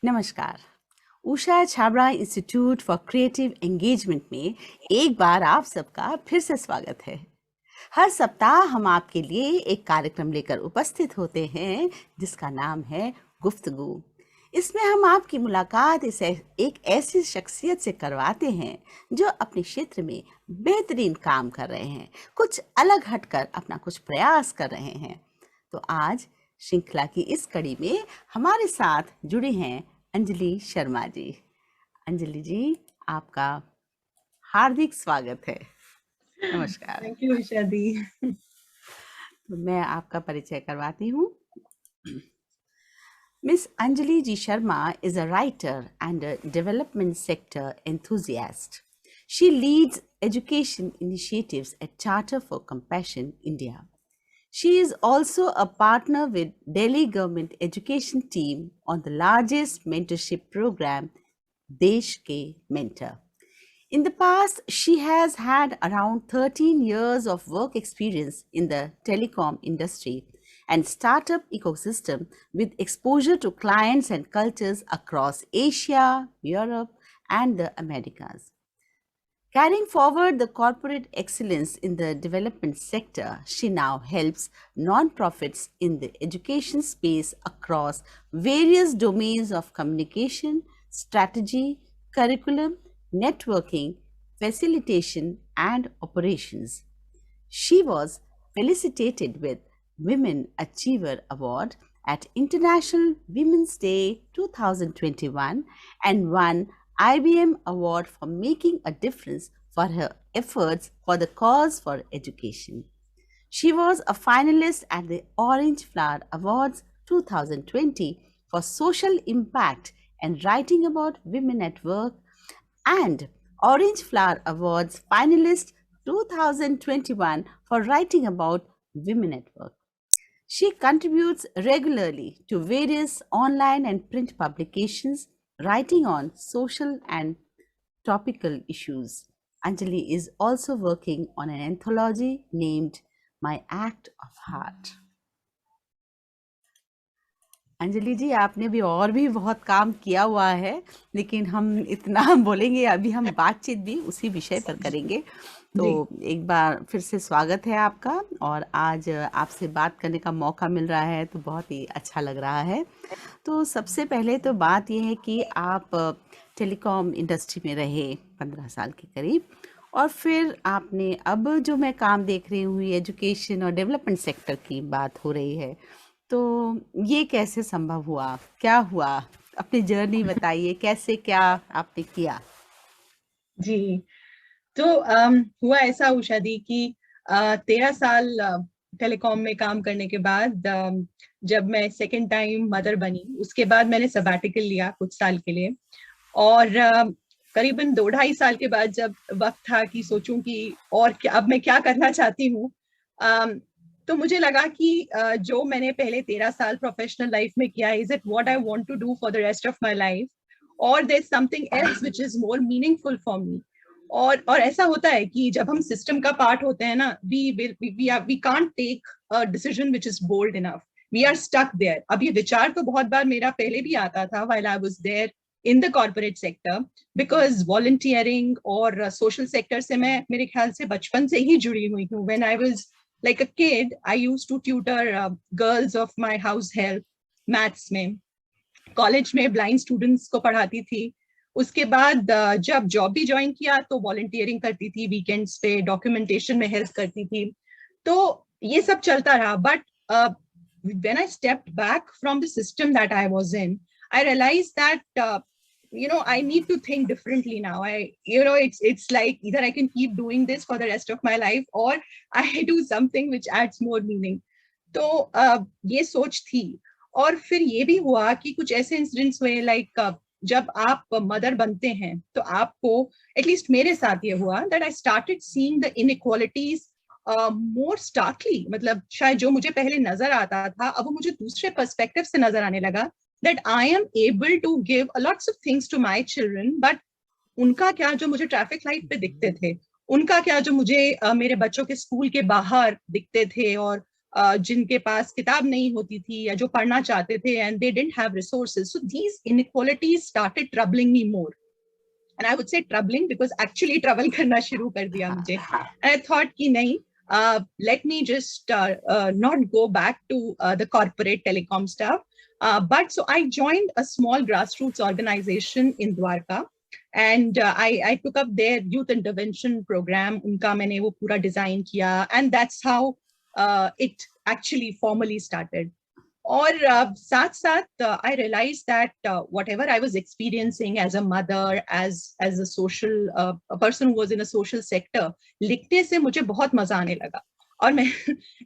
नमस्कार। Usha Chhabra institute for creative engagement में एक बार आप सबका फिर से स्वागत है। हर सप्ताह हम आपके लिए एक कार्यक्रम लेकर उपस्थित होते हैं जिसका नाम है गुफ्तगू। इसमें हम आपकी मुलाकात एक ऐसी शख्सियत से करवाते हैं जो अपने क्षेत्र में बेहतरीन काम कर रहे हैं, कुछ अलग हटकर अपना कुछ प्रयास कर रहे हैं। तो आज श्रृंखला की इस कड़ी में हमारे साथ जुड़ी हैं अंजलि शर्मा जी। अंजलि जी, आपका हार्दिक स्वागत है। नमस्कार। थैंक यू उषा दी। तो मैं आपका परिचय करवाती हूँ। Miss Anjali G. Sharma is a writer and a development sector enthusiast. She leads education initiatives at Charter for Compassion India. She is also a partner with Delhi Government Education Team on the largest mentorship program, Desh Ke Mentor. In the past, she has had around 13 years of work experience in the telecom industry and startup ecosystem with exposure to clients and cultures across Asia, Europe, and the Americas. Carrying forward the corporate excellence in the development sector, she now helps nonprofits in the education space across various domains of communication, strategy, curriculum, networking, facilitation, and operations. She was felicitated with Women Achiever Award at International Women's Day 2021 and won IBM Award for making a difference for her efforts for the cause for education. She was a finalist at the Orange Flower Awards 2020 for social impact and writing about women at work, and Orange Flower Awards finalist 2021 for writing about women at work. She contributes regularly to various online and print publications, writing on social and topical issues. Anjali is also working on an anthology named My Act of Heart. Anjali जी, आपने भी और भी बहुत काम किया हुआ है, लेकिन हम इतना बोलेंगे, अभी हम बातचीत भी उसी विषय पर करेंगे। तो जी एक बार फिर से स्वागत है आपका, और आज आपसे बात करने का मौका मिल रहा है तो बहुत ही अच्छा लग रहा है। तो सबसे पहले तो बात ये है कि आप टेलीकॉम इंडस्ट्री में रहे 15 साल के करीब, और फिर आपने अब जो मैं काम देख रही हूँ एजुकेशन और डेवलपमेंट सेक्टर की बात हो रही है, तो ये कैसे संभव हुआ, क्या हुआ? अपनी जर्नी बताइए, कैसे क्या आपने किया? जी तो हुआ ऐसा उषा दी कि 13 साल टेलीकॉम में काम करने के बाद जब मैं सेकेंड टाइम मदर बनी, उसके बाद मैंने सबैटिकल लिया कुछ साल के लिए। और करीबन 2-2.5 साल के बाद जब वक्त था कि सोचूं कि और क्या, अब मैं क्या करना चाहती हूँ, तो मुझे लगा कि जो मैंने पहले 13 साल प्रोफेशनल लाइफ में किया, is it what I want to do for the rest of my life, और there is something else which is more meaningful for me. और ऐसा होता है कि जब हम सिस्टम का पार्ट होते हैं ना, we can't take a decision which is bold enough, we are stuck there. अब ये विचार तो बहुत बार मेरा पहले भी आता था while I was there in the corporate sector, because volunteering और सोशल सेक्टर से मैं मेरे ख्याल से बचपन से ही जुड़ी हुई हूँ। When I was like a kid, I used to tutor girls of my house help maths में। कॉलेज में ब्लाइंड स्टूडेंट्स को पढ़ाती थी। उसके बाद जब जॉब भी ज्वाइन किया तो वॉलंटियरिंग करती थी, वीकेंड्स पे डॉक्यूमेंटेशन में हेल्प करती थी। तो ये सब चलता रहा। But when I stepped back from the system that I was in, I realized that I need to think differently now. It's like either I can keep doing this for the rest of my life or I do something which adds more meaning. तो ये सोच थी। और फिर ये भी हुआ कि कुछ ऐसे इंसिडेंट्स हुए, लाइक जब आप मदर बनते हैं तो आपको, एटलीस्ट मेरे साथ ये हुआ, that I started seeing the inequalities more starkly. मतलब शायद जो मुझे पहले नजर आता था, अब वो मुझे दूसरे पर्सपेक्टिव से नजर आने लगा। That I am able to give a lots of things to my children, but उनका क्या जो मुझे ट्रैफिक लाइट पे दिखते थे, उनका क्या जो मुझे मेरे बच्चों के स्कूल के बाहर दिखते थे, और जिनके पास किताब नहीं होती थी या जो पढ़ना चाहते थे and they didn't have resources, so these inequalities started troubling me more. And I would say troubling because actually trouble करना शुरू कर दिया मुझे. And I thought कि नहीं, let me just not go back to the corporate telecom stuff. But so I joined a small grassroots organization in Dwarka, and I took up their youth intervention program. उनका मैंने वो पूरा design किया, and that's how it actually formally started. और साथ साथ I realized that whatever I was experiencing as a mother, as a social a person who was in a social sector, लिखने से मुझे बहुत मजा आने लगा. और मैं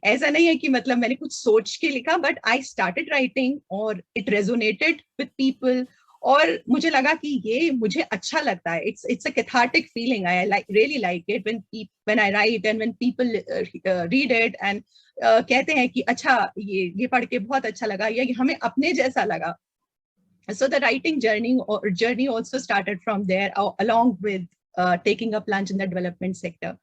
ऐसा नहीं है कि मतलब मैंने कुछ सोच के लिखा, बट आई स्टार्टेड राइटिंग और इट रेजोनेटेड विद पीपल. और मुझे लगा कि ये मुझे अच्छा लगता है. It's a cathartic feeling. I really like it when I right and when people read it and कहते हैं कि अच्छा ये पढ़ के बहुत अच्छा लगा या हमें अपने जैसा लगा. So the writing journey also started from there, along with taking a plunge in the development sector.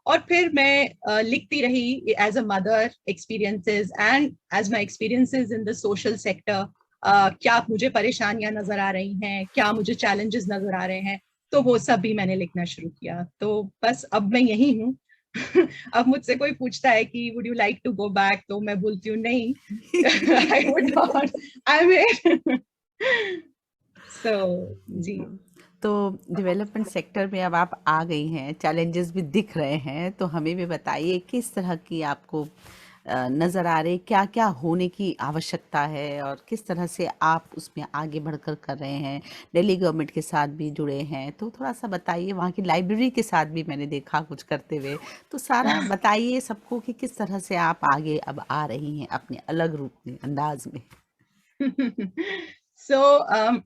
और फिर मैं लिखती रही as a mother experiences and as my experiences in the social sector. क्या मुझे परेशानियां नजर आ रही हैं, क्या मुझे challenges नजर आ रहे हैं, तो वो सब भी मैंने लिखना शुरू किया. तो बस अब मैं यही हूँ. अब मुझसे कोई पूछता है कि would you like to go back, तो मैं बोलती हूँ नहीं. I would not. I'm here. So जी. तो डेवलपमेंट सेक्टर में अब आप आ गई हैं, चैलेंजेस भी दिख रहे हैं, तो हमें भी बताइए किस तरह की आपको नज़र आ रही, क्या क्या होने की आवश्यकता है और किस तरह से आप उसमें आगे बढ़कर कर रहे हैं. दिल्ली गवर्नमेंट के साथ भी जुड़े हैं, तो थोड़ा सा बताइए. वहाँ की लाइब्रेरी के साथ भी मैंने देखा कुछ करते हुए, तो सारा बताइए सबको कि किस तरह से आप आगे अब आ रही हैं अपने अलग रूप में, अंदाज में. So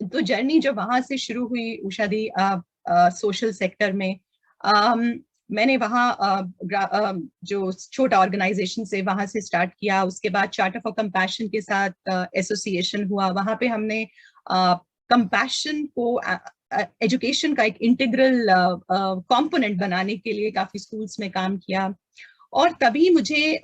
तो जर्नी जब वहां से शुरू हुई उषा दी सोशल सेक्टर में, मैंने वहाँ जो छोटा ऑर्गेनाइजेशन से वहां से स्टार्ट किया. उसके बाद चार्टर फॉर कंपैशन के साथ एसोसिएशन हुआ. वहां पे हमने कंपैशन को एजुकेशन का एक इंटीग्रल कंपोनेंट बनाने के लिए काफी स्कूल्स में काम किया. और तभी मुझे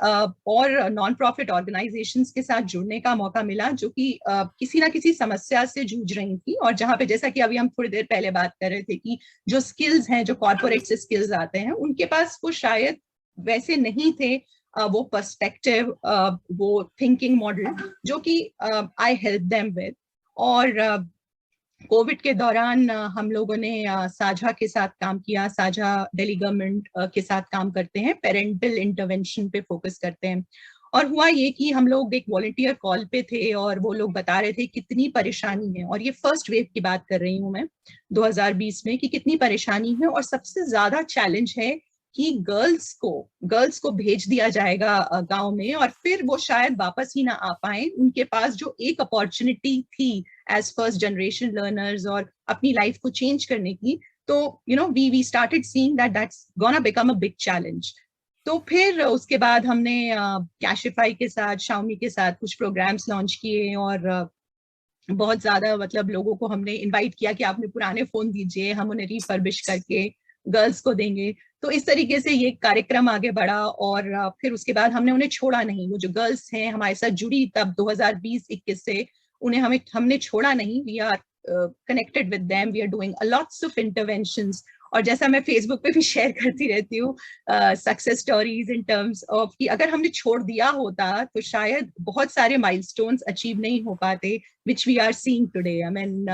और नॉन प्रॉफिट ऑर्गेनाइजेशंस के साथ जुड़ने का मौका मिला जो कि किसी ना किसी समस्या से जूझ रही थी. और जहाँ पे जैसा कि अभी हम थोड़ी देर पहले बात कर रहे थे कि जो स्किल्स हैं, जो कॉर्पोरेट से स्किल्स आते हैं, उनके पास वो शायद वैसे नहीं थे, वो पर्सपेक्टिव, वो थिंकिंग मॉडल जो कि आई हेल्प देम विद. और कोविड के दौरान हम लोगों ने साझा के साथ काम किया. साझा दिल्ली गवर्नमेंट के साथ काम करते हैं, पेरेंटल इंटरवेंशन पे फोकस करते हैं. और हुआ ये कि हम लोग एक वॉलंटियर कॉल पे थे और वो लोग बता रहे थे कितनी परेशानी है. और ये फर्स्ट वेव की बात कर रही हूँ मैं 2020 में, कि कितनी परेशानी है. और सबसे ज्यादा चैलेंज है कि गर्ल्स को भेज दिया जाएगा गांव में और फिर वो शायद वापस ही ना आ पाए. उनके पास जो एक अपॉर्चुनिटी थी एज फर्स्ट जनरेशन लर्नर्स और अपनी लाइफ को चेंज करने की, तो we started seeing that's gonna become a big challenge. तो फिर उसके बाद हमने कैशिफाई के साथ, शाओमी के साथ कुछ प्रोग्राम्स लॉन्च किए. और बहुत ज्यादा मतलब लोगों को हमने इनवाइट किया कि आपने पुराने फोन दीजिए, हम उन्हें रिफर्बिश करके गर्ल्स को देंगे. तो इस तरीके से ये कार्यक्रम आगे बढ़ा. और फिर उसके बाद हमने उन्हें छोड़ा नहीं. वो जो गर्ल्स हैं हमारे साथ जुड़ी तब 2020-21 से, उन्हें हमने छोड़ा नहीं. We are connected with them, we are doing lots of interventions. और जैसा मैं फेसबुक पे भी शेयर करती रहती हूँ success stories in terms of कि अगर हमने छोड़ दिया होता तो शायद बहुत सारे माइलस्टोन्स अचीव नहीं हो पाते, which we are seeing today. I mean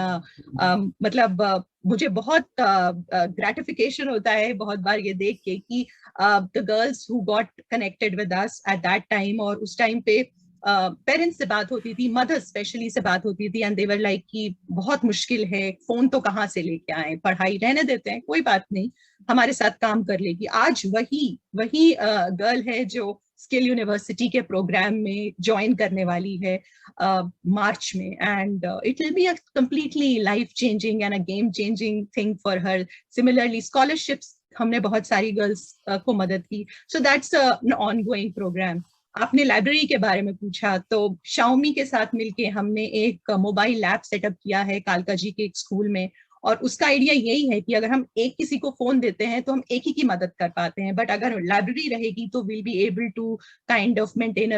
मतलब मुझे बहुत ग्रेटिफिकेशन होता है बहुत बार ये देख के कि the girls who got connected with us at that time. और उस टाइम पे पेरेंट्स से बात होती थी, मदर्स स्पेशली से बात होती थी, एंड दे वर लाइक कि बहुत मुश्किल है, फोन तो कहाँ से लेके आए, पढ़ाई रहने देते हैं, कोई बात नहीं, हमारे साथ काम कर लेगी. आज वही गर्ल है जो स्किल यूनिवर्सिटी के प्रोग्राम में ज्वाइन करने वाली है मार्च में. And it will be a completely life changing and a game changing thing for her. Similarly scholarships हमने बहुत सारी गर्ल्स को मदद की. So that's an ongoing programme. आपने लाइब्रेरी के बारे में पूछा, तो शाओमी के साथ मिलके हमने एक मोबाइल लैब सेटअप किया है कालका जी के एक स्कूल में. और उसका आइडिया यही है कि अगर हम एक किसी को फोन देते हैं तो हम एक ही की मदद कर पाते हैं, बट अगर लाइब्रेरी रहेगी तो will be able to kind of maintain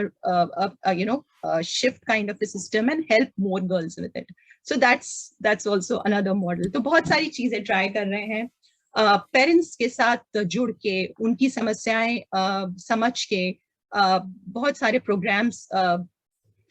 shift kind of a system and help more girls with it. So that's also another model. तो बहुत सारी चीजें ट्राई कर रहे हैं पेरेंट्स के साथ जुड़ के, उनकी समस्याएं समझ के, बहुत सारे प्रोग्राम्स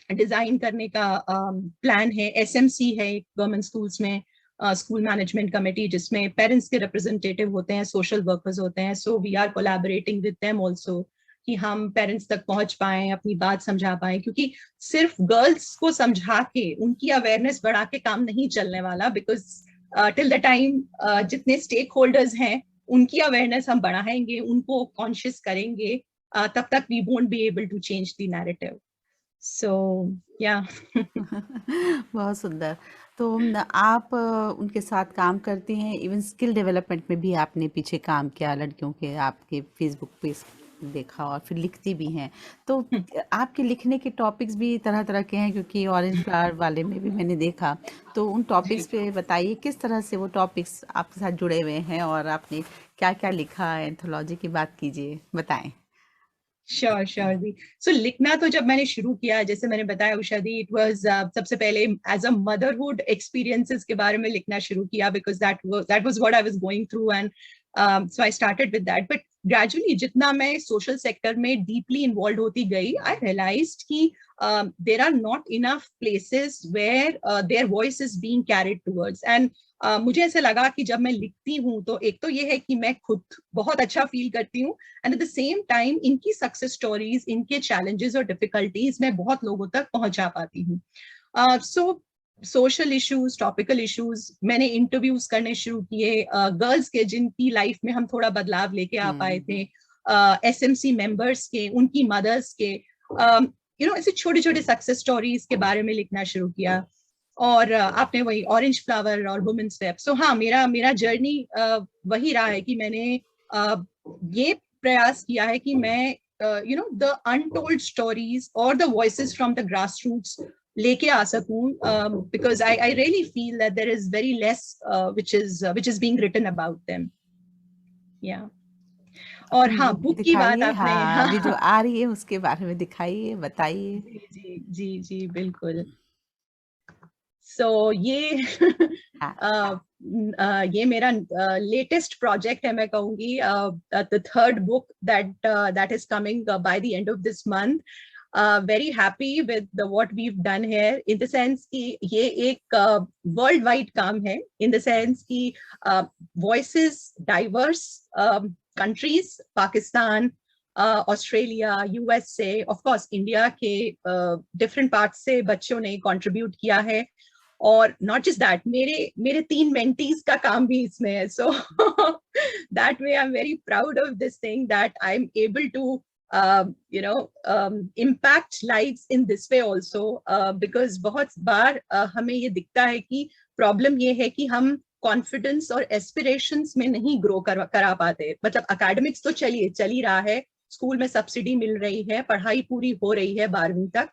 डिजाइन करने का प्लान है. एसएमसी है गवर्नमेंट स्कूल्स में, स्कूल मैनेजमेंट कमेटी, जिसमें पेरेंट्स के रिप्रेजेंटेटिव होते हैं, सोशल वर्कर्स होते हैं. So we are collaborating with them also कि हम पेरेंट्स तक पहुंच पाए, अपनी बात समझा पाए, क्योंकि सिर्फ गर्ल्स को समझा के उनकी अवेयरनेस बढ़ा के काम नहीं चलने वाला. बिकॉज टिल द टाइम जितने स्टेक होल्डर्स हैं उनकी अवेयरनेस हम बढ़ाएंगे, उनको कॉन्शियस करेंगे, तब तक we won't be able to change the narrative. So yeah. बहुत सुंदर. तो आप उनके साथ काम करती हैं, इवन स्किल डेवलपमेंट में भी आपने पीछे काम किया लड़कियों के, आपके फेसबुक पे देखा, और फिर लिखती भी हैं. तो आपके लिखने के टॉपिक्स भी तरह तरह के हैं, क्योंकि ऑरेंज फ्लावर वाले में भी मैंने देखा. तो उन टॉपिक्स पे बताइए, किस तरह से वो टॉपिक्स आपके साथ जुड़े हुए हैं और आपने क्या क्या लिखा. एंथोलॉजी की बात कीजिए, बताएं. श्योर श्योर दी. सो लिखना तो जब मैंने शुरू किया, जैसे मैंने बताया उषा दी, इट वाज सबसे पहले एज अ मदरहुड एक्सपीरियंसेस के बारे में लिखना शुरू किया, because that was what I was going through, and so I started with that. But gradually जितना मैं सोशल सेक्टर में डीपली इन्वॉल्व होती गई, आई रियलाइज्ड कि there are not enough places where their voice is being carried towards. And मुझे ऐसे लगा कि जब मैं लिखती हूँ तो एक तो ये है कि मैं खुद बहुत अच्छा फील करती हूँ, and at the same time इनकी सक्सेस स्टोरीज, इनके चैलेंजेस और डिफिकल्टीज मैं बहुत लोगों तक पहुंचा पाती हूँ. सो सोशल इश्यूज, टॉपिकल इश्यूज, मैंने इंटरव्यूज करने शुरू किए गर्ल्स के जिनकी लाइफ में हम थोड़ा बदलाव लेके आ पाए थे, एसएमसी मेंबर्स के, उनकी मदर्स के, ऐसे छोटे छोटे सक्सेस स्टोरीज के बारे में लिखना शुरू किया. और आपने वही ऑरेंज फ्लावर और वुमेन्स वेब. सो हाँ, मेरा जर्नी वही रहा है कि मैंने ये प्रयास किया है कि मैं द अनटोल्ड स्टोरीज और the voices from the grassroots लेके आ सकूं, because I really feel that there is very less which is being written about them. या और हाँ, बुक की बात आपने, हाँ, अभी जो आ रही है उसके बारे में दिखाइए, बताइए. जी जी जी जी बिल्कुल. सो ये मेरा लेटेस्ट प्रोजेक्ट है, मैं कहूंगी. The third book that is coming by the end of this month. Very happy with what we have done here, in the sense कि ये एक वर्ल्ड वाइड काम है, इन द सेंस कि voices diverse countries, Pakistan, Australia, USA, of course India के different part से बच्चों ने कंट्रीब्यूट किया है. और नॉट जस्ट दैट, मेरे 3 मेंटीज का काम भी इसमें है. So that way I am very proud of this thing, that I am able to impact lives in this way also, because बहुत बार हमें ये दिखता है कि प्रॉब्लम ये है कि हम कॉन्फिडेंस और एस्पिरेशंस में नहीं ग्रो करा पाते. मतलब एकेडमिक्स तो चल ही रहा है, स्कूल में सब्सिडी मिल रही है, पढ़ाई पूरी हो रही है 12वीं तक,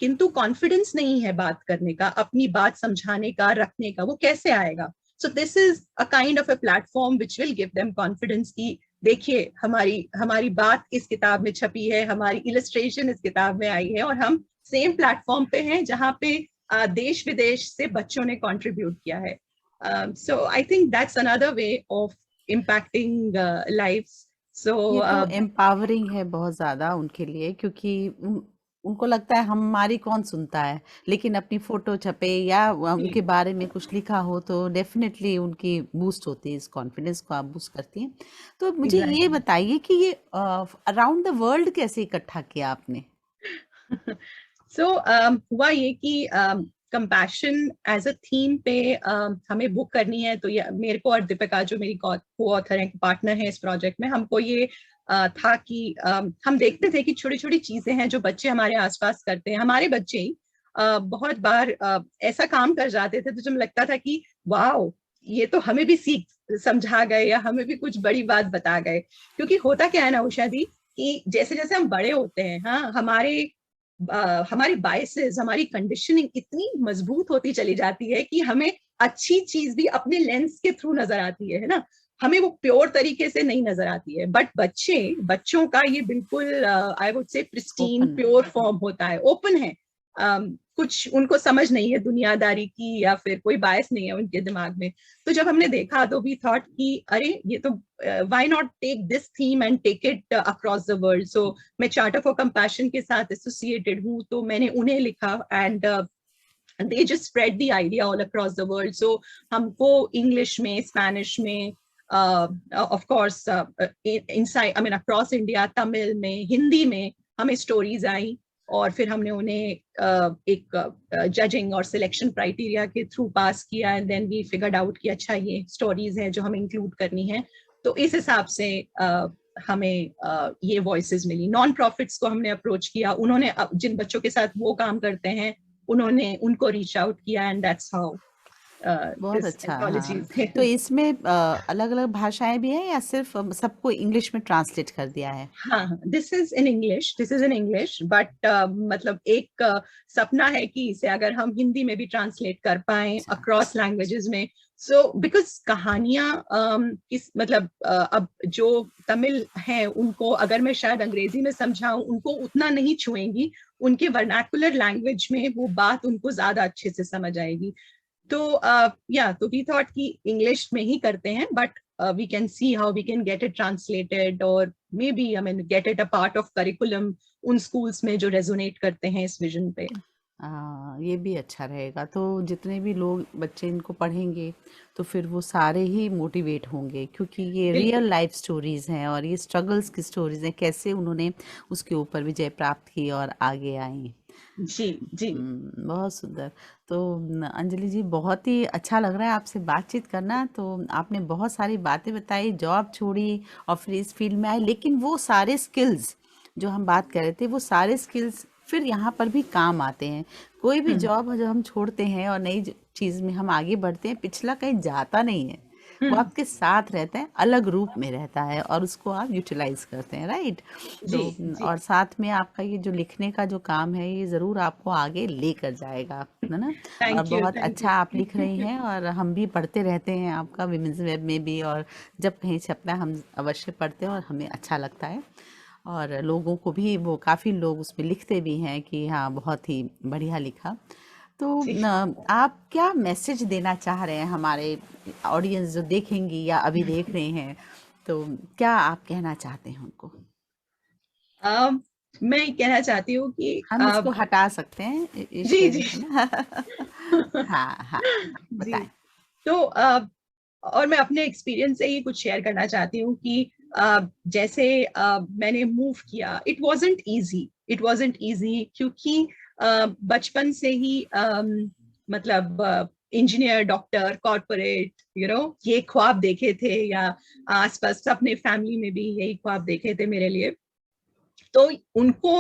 किंतु कॉन्फिडेंस नहीं है बात करने का, अपनी बात समझाने का, रखने का. वो कैसे आएगा? So this is a kind of a platform which will give them confidence कि देखिए हमारी बात इस किताब में छपी है, हमारी इलस्ट्रेशन इस किताब में आई है, और हम सेम प्लेटफॉर्म पे हैं जहाँ पे देश विदेश से बच्चों ने कंट्रीब्यूट किया है. So I think that's another way of impacting lives. So ये तो एम्पावरिंग है बहुत ज़्यादा उनके लिए, क्योंकि उनको लगता है हमारी कौन सुनता है, लेकिन अपनी फोटो छपे या उनके बारे में कुछ लिखा हो तो डेफिनेटली उनकी बूस्ट होती है, इस कॉन्फिडेंस को आप बूस्ट करती हैं. तो मुझे ये बताइए कि ये अराउंड द वर्ल्ड कैसे इकट्ठा किया आपने? सो हुआ ये कि कंपैशन एज अ थीम पे हमें बुक करनी है. तो ये मेरे को और दीपिका, जो मेरी को ऑथर है, पार्टनर है इस प्रोजेक्ट में, हमको ये था कि हम देखते थे कि छोटी छोटी चीजें हैं जो बच्चे हमारे आसपास करते हैं. हमारे बच्चे ही बहुत बार ऐसा काम कर जाते थे, तो जब लगता था कि वाह, ये तो हमें भी समझा गए, या हमें भी कुछ बड़ी बात बता गए. क्योंकि होता क्या है ना उषा दी, कि जैसे जैसे हम बड़े होते हैं, हाँ, हमारी बायसेस, हमारी कंडीशनिंग इतनी मजबूत होती चली जाती है कि हमें अच्छी चीज भी अपने लेंस के थ्रू नजर आती है ना, हमें वो प्योर तरीके से नहीं नजर आती है। बट बच्चों का ये बिल्कुल I would say pristine open. Pure form होता है, ओपन है। कुछ उनको समझ नहीं है दुनियादारी की, या फिर कोई बायस नहीं है उनके दिमाग में। तो जब हमने देखा तो वी थॉट कि अरे ये तो why not take this theme and take it across the world. So मैं चार्टर फॉर कंपैशन के साथ एसोसिएटेड हूँ, तो मैंने उन्हें लिखा and they just spread the idea all across the world. So हमको इंग्लिश में, स्पेनिश में, of course inside I mean across India, Tamil में, हिंदी में हमें स्टोरीज आई, और फिर हमने उन्हें एक जजिंग और सिलेक्शन क्राइटेरिया के थ्रू पास किया, and then we figured out कि अच्छा ये स्टोरीज हैं जो हमें इंक्लूड करनी है। तो इस हिसाब से हमें ये वॉइसेस मिली। नॉन प्रॉफिट्स को हमने अप्रोच किया, उन्होंने जिन बच्चों के साथ वो काम करते हैं उन्होंने उनको रीच आउट किया, एंड दैट्स हाउ बहुत दिस अच्छा। एंथोलॉजी। हाँ, तो इसमें अलग अलग भाषाएं भी हैं या सिर्फ सबको इंग्लिश में ट्रांसलेट कर दिया है? हाँ, this is in English, this is in English, but मतलब एक सपना है कि इसे अगर हम हिंदी में भी ट्रांसलेट कर पाए अच्छा। अक्रॉस लैंग्वेजेस में। सो बिकॉज कहानियां इस मतलब अब जो तमिल हैं उनको अगर मैं शायद अंग्रेजी में समझाऊं, उनको उतना नहीं छुएंगी, उनके वर्नाकुलर लैंग्वेज में वो बात उनको ज्यादा अच्छे से समझ आएगी। तो तो वी थॉट कि इंग्लिश में ही करते हैं, but we can see how we can get it translated, or maybe I mean get it a part of curriculum उन schools में जो resonate करते हैं इस vision पे। ये भी अच्छा रहेगा। तो जितने भी लोग बच्चे इनको पढ़ेंगे तो फिर वो सारे ही मोटिवेट होंगे, क्योंकि ये बिल्कुल। रियल लाइफ स्टोरीज हैं और ये स्ट्रगल्स की स्टोरीज हैं, कैसे उन्होंने उसके ऊपर विजय प्राप्त की और आगे आई। जी जी। बहुत सुंदर। तो अंजलि जी, बहुत ही अच्छा लग रहा है आपसे बातचीत करना। तो आपने बहुत सारी बातें बताई, जॉब छोड़ी और फिर इस फील्ड में आए, लेकिन वो सारे स्किल्स जो हम बात कर रहे थे, वो सारे स्किल्स फिर यहाँ पर भी काम आते हैं। कोई भी जॉब जो हम छोड़ते हैं और नई चीज़ में हम आगे बढ़ते हैं, पिछला कहीं जाता नहीं है, वो आपके साथ रहता है, अलग रूप में रहता है और उसको आप यूटिलाइज करते हैं, राइट? जी तो जी। और साथ में आपका ये जो लिखने का जो काम है, ये ज़रूर आपको आगे लेकर जाएगा, है ना? और थैंक यू, बहुत थैंक अच्छा आप लिख रही यू। हैं और हम भी पढ़ते रहते हैं आपका विमेंस वेब में भी, और जब कहीं छपता है हम अवश्य पढ़ते हैं और हमें अच्छा लगता है। और लोगों को भी, वो काफ़ी लोग उसमें लिखते भी हैं कि हाँ बहुत ही बढ़िया लिखा। तो जी। आप क्या मैसेज देना चाह रहे हैं हमारे ऑडियंस जो देखेंगी या अभी देख रहे हैं, तो क्या आप कहना चाहते हैं उनको? मैं कहना चाहती हूँ कि हम इसको हटा सकते हैं, जी शेयर जी। है ना? हाँ हाँ, जी। बताएं। तो और मैं अपने एक्सपीरियंस से ही कुछ शेयर करना चाहती हूँ कि जैसे मैंने मूव किया, इट वाजंट इजी, क्योंकि बचपन से ही मतलब इंजीनियर, डॉक्टर, कॉर्पोरेट, ये ख्वाब देखे थे, या आसपास अपने फैमिली में भी यही ख्वाब देखे थे मेरे लिए। तो उनको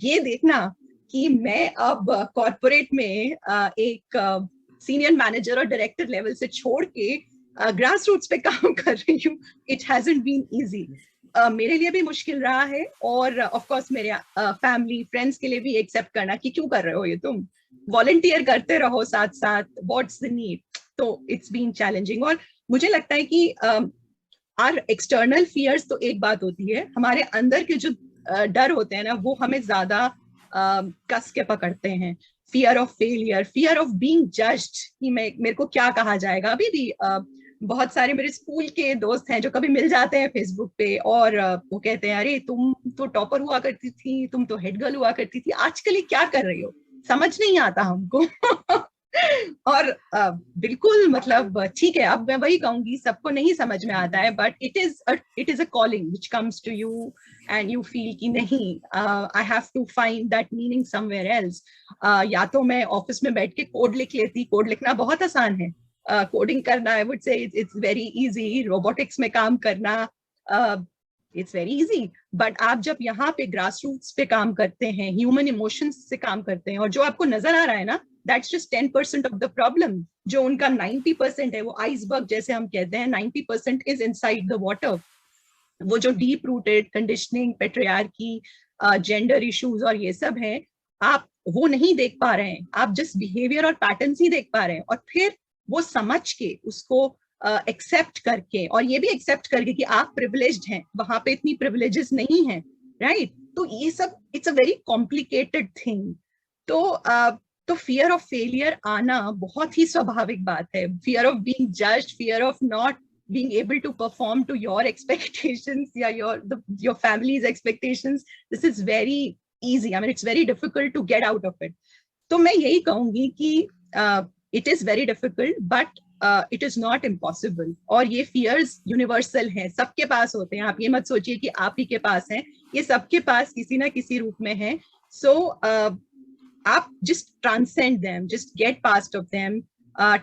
ये देखना कि मैं अब कॉर्पोरेट में एक सीनियर मैनेजर और डायरेक्टर लेवल से छोड़ के ग्रास रूट्स पे काम कर रही हूँ, इट हैजंट बीन इजी। मेरे लिए भी मुश्किल रहा है, और ऑफ कोर्स मेरे फैमिली फ्रेंड्स के लिए भी एक्सेप्ट करना कि क्यों कर रहे हो ये, तुम वॉलंटियर करते रहो साथ साथ, व्हाट्स द नीड। तो इट्स बीन चैलेंजिंग, और मुझे लगता है कि आर एक्सटर्नल फियर्स तो एक बात होती है, हमारे अंदर के जो डर होते हैं ना, वो हमें ज्यादा कस के पकड़ते हैं। Fear of failure, fear of being judged, कि मेरे को क्या कहा जाएगा। अभी भी बहुत सारे मेरे स्कूल के दोस्त हैं जो कभी मिल जाते हैं फेसबुक पे, और वो कहते हैं अरे तुम तो टॉपर हुआ करती थी, तुम तो हेड गर्ल हुआ करती थी, आजकल ये क्या कर रही हो, समझ नहीं आता हमको। और बिल्कुल मतलब ठीक है, अब मैं वही कहूंगी, सबको नहीं समझ में आता है, but it is a calling which comes to you, and you feel कि नहीं, I have to find that meaning somewhere else. या तो मैं ऑफिस में बैठ के कोड लिख लेती, कोड लिखना बहुत आसान है, कोडिंग करना I would say it's very easy, robotics में काम करना इट्स वेरी इजी। बट आप जब यहाँ पे ग्रास रूट्स पे काम करते हैं, ह्यूमन इमोशंस से काम करते हैं, और जो आपको नजर आ रहा है ना, that's just 10% of the problem. जो उनका 90% है, वो आइसबर्ग जैसे हम कहते हैं, 90% इज इनसाइड द वाटर। वो जो deep rooted conditioning, patriarchy, gender issues और ये सब है, आप वो नहीं देख पा रहे हैं, आप जस्ट बिहेवियर और पैटर्न्स ही देख पा रहे हैं। और फिर वो समझ के उसको एक्सेप्ट करके, और ये भी एक्सेप्ट करके कि आप प्रिविलेज्ड हैं, वहां पे इतनी प्रिविलेजेस नहीं हैं, राइट? तो ये सब it's a very complicated thing. तो फियर ऑफ फेलियर आना बहुत ही स्वाभाविक बात है। Fear of being judged, fear of not being able to perform to your expectations, yeah, your family's expectations, this is very easy. I mean, it's very difficult to get out of it. तो मैं यही कहूंगी कि it is very difficult, but it is not impossible. और ये fears universal हैं, सबके पास होते हैं। आप ये मत सोचिए कि आप ही के पास हैं, ये सबके पास किसी ना किसी रूप में है। So आप just transcend them, just get past of them.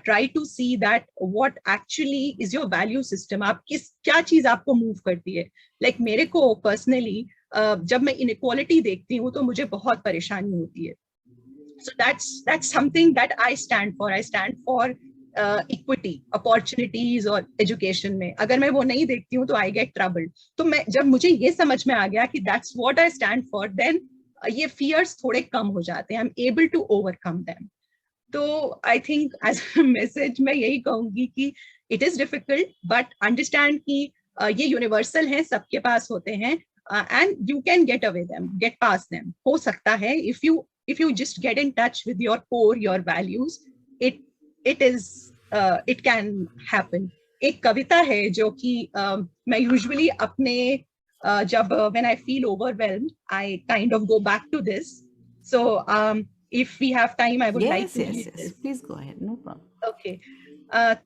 Try to see that what actually is your value system. आप क्या चीज आपको मूव करती है। Like मेरे को पर्सनली जब मैं इनइक्वालिटी देखती हूँ तो मुझे बहुत परेशानी होती है। So that's something that I stand for. I stand for equity, opportunities और education में। अगर मैं वो नहीं देखती हूँ तो I get troubled. तो मैं जब मुझे ये समझ में आ गया कि that's what I stand for, then ये fears थोड़े कम हो जाते हैं। I'm able to overcome them. तो I think as a message मैं यही कहूंगी कि it is difficult, but understand कि ये यूनिवर्सल हैं, सबके पास होते हैं, and you can get away them, get past them. हो सकता है if you just get in touch with your core, your values, it can happen. एक कविता है जो कि मैं यूजुअली अपने जब when I feel overwhelmed, I kind of go back to this. So if we have time, I would like to read this. Please go ahead, no problem. Okay.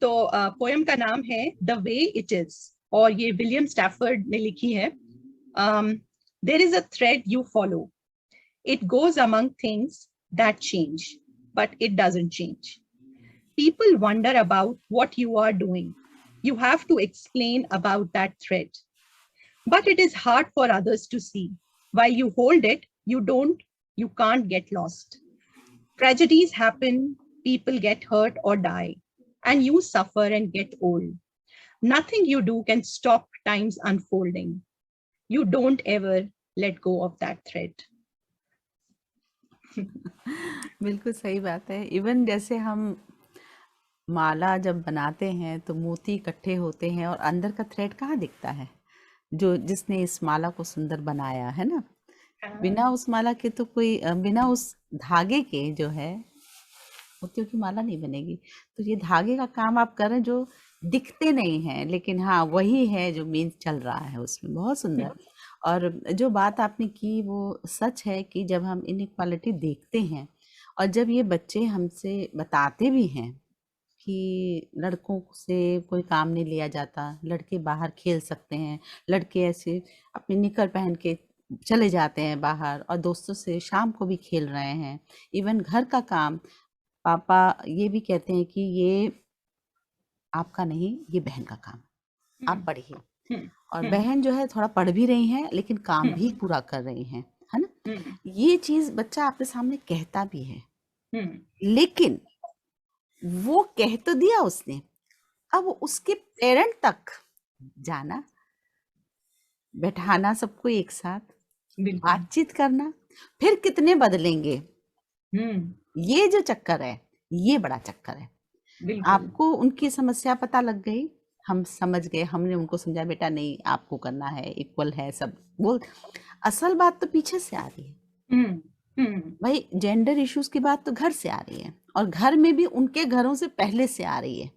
तो poem का नाम है The Way It Is, और ये William Stafford ने लिखी है। There is a thread you follow. It goes among things that change, but it doesn't change. People wonder about what you are doing. You have to explain about that thread. But it is hard for others to see. While you hold it, you can't get lost. Tragedies happen, people get hurt or die, and you suffer and get old. Nothing you do can stop time's unfolding. You don't ever let go of that thread. बिल्कुल सही बात है। Even जैसे हम माला जब बनाते हैं तो मोती इकट्ठे होते हैं और अंदर का थ्रेड कहाँ दिखता है, जो जिसने इस माला को सुंदर बनाया है ना। बिना उस माला के तो कोई, बिना उस धागे के जो है मोतियों की माला नहीं बनेगी। तो ये धागे का काम आप कर रहे हैं जो दिखते नहीं हैं, लेकिन हाँ वही है जो मेन चल रहा है उसमें। बहुत सुंदर। और जो बात आपने की वो सच है कि जब हम इनइक्वालिटी देखते हैं और जब ये बच्चे हमसे बताते भी हैं कि लड़कों से कोई काम नहीं लिया जाता, लड़के बाहर खेल सकते हैं, लड़के ऐसे अपनी निकर पहन के चले जाते हैं बाहर और दोस्तों से शाम को भी खेल रहे हैं। इवन घर का काम पापा ये भी कहते हैं कि ये आपका नहीं, ये बहन का काम, आप पढ़िए। और बहन जो है थोड़ा पढ़ भी रही हैं लेकिन काम भी पूरा कर रही हैं, है ना। ये चीज बच्चा आपके सामने कहता भी है, लेकिन वो कह तो दिया उसने, अब उसके पेरेंट तक जाना, बैठाना सबको एक साथ, बातचीत करना, फिर कितने बदलेंगे, ये जो चक्कर है ये बड़ा चक्कर है। आपको उनकी समस्या पता लग गई, हम समझ गए, हमने उनको समझा बेटा नहीं आपको करना है, इक्वल है सब। वो असल बात तो पीछे से आ रही है भाई, जेंडर इश्यूज की बात तो घर से आ रही है और घर में भी उनके घरों से पहले से आ रही है।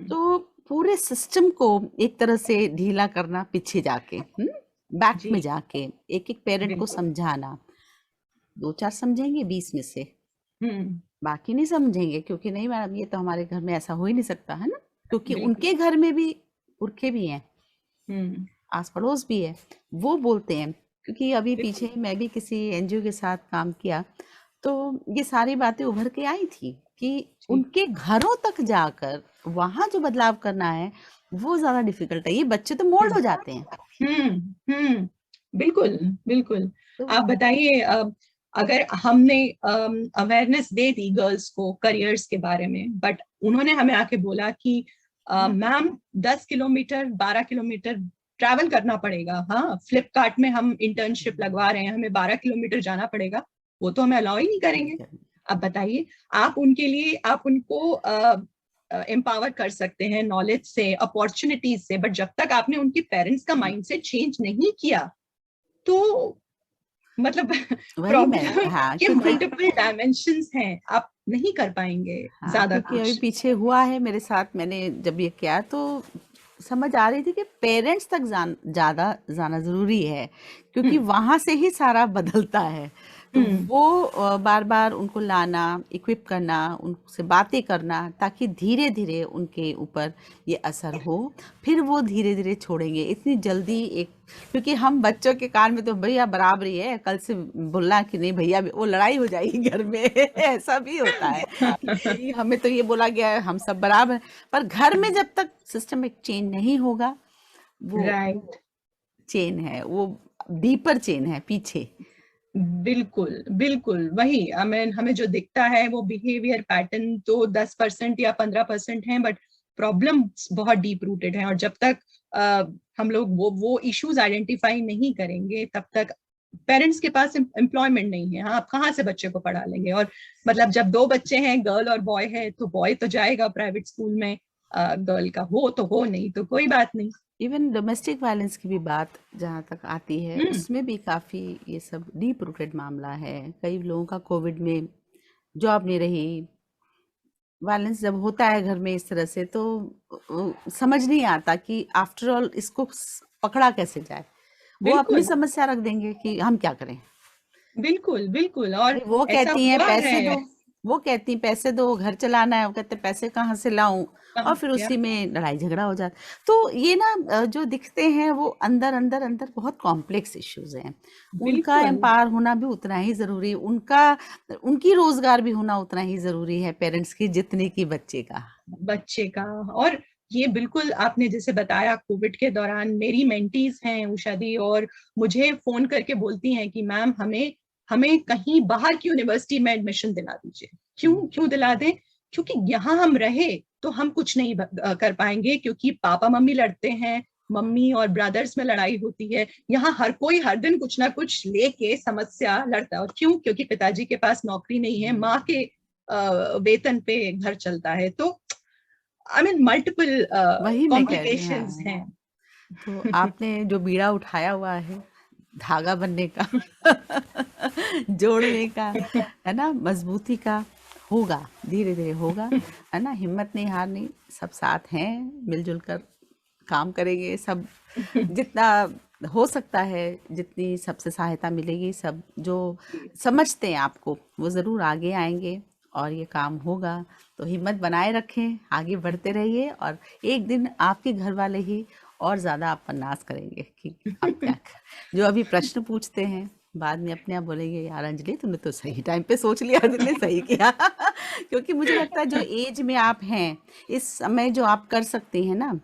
तो पूरे सिस्टम को एक तरह से ढीला करना, पीछे जाके बैक में जाके एक एक पेरेंट को समझाना। 2-4 समझेंगे 20 में से, बाकी नहीं समझेंगे, क्योंकि नहीं मैडम ये तो हमारे घर में ऐसा हो ही नहीं सकता, है ना। क्योंकि उनके घर में भी पुरखे भी हैं, आस पड़ोस भी है, वो बोलते हैं। क्योंकि अभी पीछे मैं भी किसी एनजीओ के साथ काम किया तो ये सारी बातें उभर के आई थी कि उनके घरों तक जाकर वहां जो बदलाव करना है वो ज्यादा डिफिकल्ट है। ये बच्चे तो मोल्ड हो जाते हैं। बिल्कुल बिल्कुल। आप बताइए, अगर हमने अवेयरनेस दे दी गर्ल्स को करियर्स के बारे में, बट उन्होंने हमें आके बोला कि मैम 10 किलोमीटर 12 किलोमीटर ट्रैवल करना पड़ेगा, हाँ फ्लिपकार्ट में हम इंटर्नशिप लगवा रहे हैं, हमें 12 किलोमीटर जाना पड़ेगा, वो तो हमें अलाउ ही नहीं करेंगे। अब बताइए, आप उनके लिए आप उनको एम्पावर कर सकते हैं नॉलेज से, अपॉर्चुनिटीज से, बट जब तक आपने उनके पेरेंट्स का माइंडसेट चेंज नहीं किया तो मतलब वही मैं प्रॉब्लम हाँ के क्योंकि मल्टीपल डायमेंशंस हैं, आप नहीं कर पाएंगे हाँ ज्यादा क्योंकि अभी कुछ। पीछे हुआ है मेरे साथ, मैंने जब ये किया तो समझ आ रही थी कि पेरेंट्स तक ज़्यादा जाना ज़रूरी है, क्योंकि हम्म वहाँ से ही सारा बदलता है। तो हम्म वो बार बार उनको लाना, इक्विप करना, उनसे बातें करना, ताकि धीरे धीरे उनके ऊपर ये असर हो, फिर वो धीरे धीरे छोड़ेंगे। इतनी जल्दी एक, क्योंकि हम बच्चों के कान में तो भैया बराबरी है, कल से बोलना कि नहीं भैया, वो लड़ाई हो जाएगी घर में ऐसा भी होता है कि नहीं हमें तो ये बोला गया है, हम सब बराबर हैं। पर घर में जब तक सिस्टमिक चेंज नहीं होगा, वो राइट, चेन है, वो डीपर चेन है पीछे। बिल्कुल बिल्कुल वही। हमें हमें जो दिखता है वो बिहेवियर पैटर्न तो 10% या 15% है, बट प्रॉब्लम बहुत डीप रूटेड है। और जब तक हम लोग वो इश्यूज आइडेंटिफाई नहीं करेंगे तब तक पेरेंट्स के पास एम्प्लॉयमेंट नहीं है। हाँ, आप कहाँ से बच्चे को पढ़ा लेंगे? और मतलब जब 2 बच्चे हैं, गर्ल और बॉय है, तो बॉय तो जाएगा प्राइवेट स्कूल में, गर्ल का हो तो हो, नहीं तो कोई बात नहीं। इवन डोमेस्टिक वायलेंस की भी बात जहाँ तक आती है, हम्म उसमें भी काफ़ी ये सब डीप रूटेड मामला है। कई लोगों का कोविड में जॉब नहीं रही। वायलेंस जब होता है घर में इस तरह से, तो समझ नहीं आता कि आफ्टर ऑल इसको पकड़ा कैसे जाए। वो अपनी बिल्कुल समस्या रख देंगे कि हम क्या करें। बिल्कुल बिल्कुल। और अरे वो ऐसा कहती हैं हुआ पैसे है। दो, वो कहती हैं पैसे दो, घर चलाना है, वो कहते हैं पैसे कहाँ से लाऊं, और फिर या उसी में लड़ाई झगड़ा हो जाता। तो ये ना जो दिखते हैं वो अंदर अंदर अंदर बहुत कॉम्प्लेक्स इश्यूज हैं। उनका बिल्कुल एम्पावर होना भी उतना ही जरूरी, उनका उनकी रोजगार भी होना उतना ही जरूरी है पेरेंट्स की, जितने की बच्चे का। बच्चे का। और ये बिल्कुल आपने जैसे बताया, कोविड के दौरान मेरी मेंटीज हैं उषा दी, और मुझे फोन करके बोलती हैं कि मैम हमें हमें कहीं बाहर की यूनिवर्सिटी में एडमिशन दिला दीजिए। क्यों हम्म, क्यों दिला दें? क्योंकि यहाँ हम रहे तो हम कुछ नहीं कर पाएंगे, क्योंकि पापा मम्मी लड़ते हैं, मम्मी और ब्रदर्स में लड़ाई होती है। यहाँ हर कोई हर दिन कुछ ना कुछ लेके समस्या लड़ता है। और क्यों? क्योंकि पिताजी के पास नौकरी नहीं है, माँ के वेतन पे घर चलता है। तो आई मीन मल्टीपल वही मैं कह रही हूँ कॉम्प्लिकेशंस हाँ। हैं। तो आपने जो बीड़ा उठाया हुआ है धागा बनने का जोड़ने का, है ना, मजबूती का, होगा, धीरे धीरे होगा, है ना। हिम्मत नहीं हारनी, सब साथ हैं, मिलजुल कर काम करेंगे सब, जितना हो सकता है, जितनी सबसे सहायता मिलेगी, सब जो समझते हैं आपको वो ज़रूर आगे आएंगे और ये काम होगा। तो हिम्मत बनाए रखें, आगे बढ़ते रहिए, और एक दिन आपके घर वाले ही और ज़्यादा आप पर नाज करेंगे कि आप क्या जो अभी प्रश्न पूछते हैं, बाद में अपने आप बोलेंगे यार अंजलि तुमने तो सही टाइम पे सोच लिया, तुमने सही किया क्योंकि मुझे लगता है जो एज में आप हैं इस समय, जो आप कर सकते हैं ना,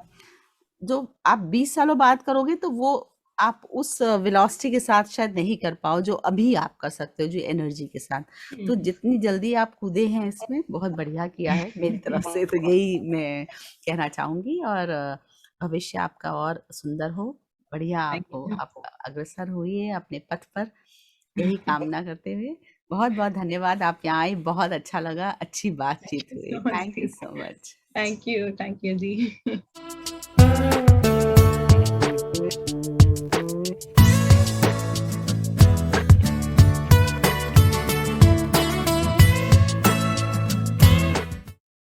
जो आप 20 सालों बाद करोगे तो वो आप उस वेलोसिटी के साथ शायद नहीं कर पाओ जो अभी आप कर सकते हो, जो एनर्जी के साथ। तो जितनी जल्दी आप कूदे हैं इसमें, बहुत बढ़िया किया है मेरी तरफ से, तो यही मैं कहना चाहूंगी। और भविष्य आपका और सुंदर हो, बढ़िया आप थैंक हो, यू आप अग्रसर होइए अपने पथ पर, यही कामना करते हुए बहुत बहुत धन्यवाद। आप यहाँ आई, बहुत अच्छा लगा, अच्छी बातचीत हुई। सो मच थैंक यू जी। So much. Thank you ji.